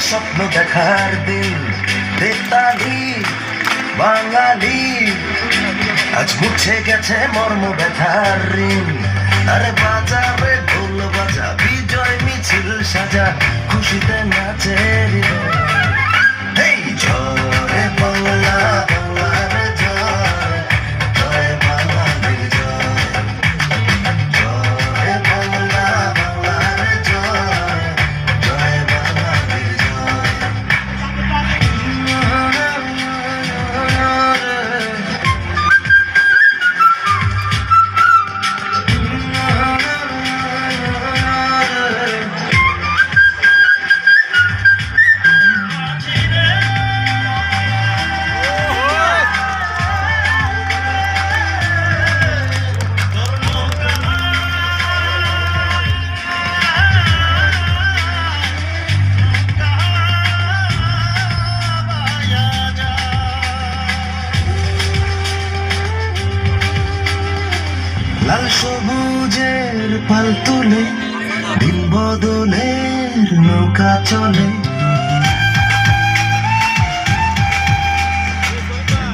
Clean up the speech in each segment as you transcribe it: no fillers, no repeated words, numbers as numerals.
স্বপ্ন দেখার দিন বেতালি বাঙালি আজ মুছে গেছে মর্ম ব্যথার ঋণ আরে বাজারে ঢোল বাজা বিজয় মিছিল সাজা খুশিতে নাচে এই জয় বাংলা বাংলার জয় জয় বাঙালির জয় জয় বাংলা বাংলার জয় জয় বাঙালির জয় লাল সবুজের পাল তুলে দিন বদলের নৌকা চলে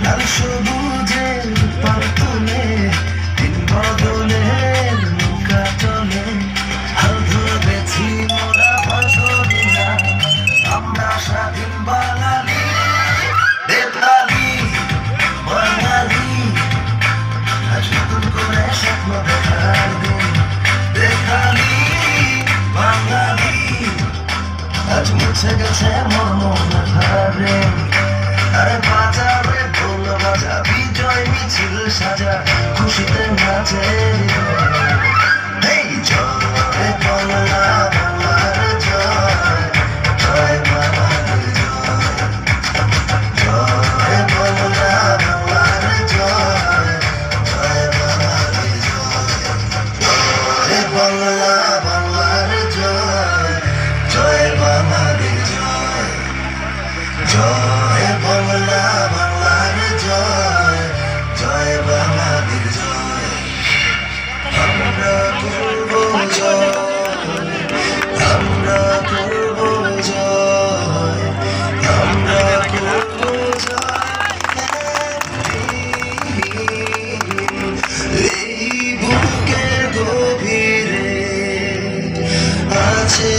লাল সবুজের পাল তুলে দিন বদলের নৌকা চলে হাল ধরেছি মোরা ভাষণী না আমরা স্বাধীন বাঙালি বেতালি বাঙালি আজ নতুন করে স্বপ্ন দেখার দিন দেখালি বাঙালি আজ মুছে গেছে মর্ম ব্যথার ঋণ আরে বাজারে ঢোল বাজা বিজয় মিছিল সাজা খুশিতে নাচে এই জয় বাংলা বাংলার জয় জয় বাঙালির জয় জয় বাংলা বাংলার জয় জয় বাঙালির জয় জয় বাংলা বাংলার জয় জয় বাঙালির জয় জয় বাংলা বাংলার জয় জয় বাঙালির জয় আমরা করব জয় আমরা করব জয় আমরা করব এই বুকের গভীরে আছে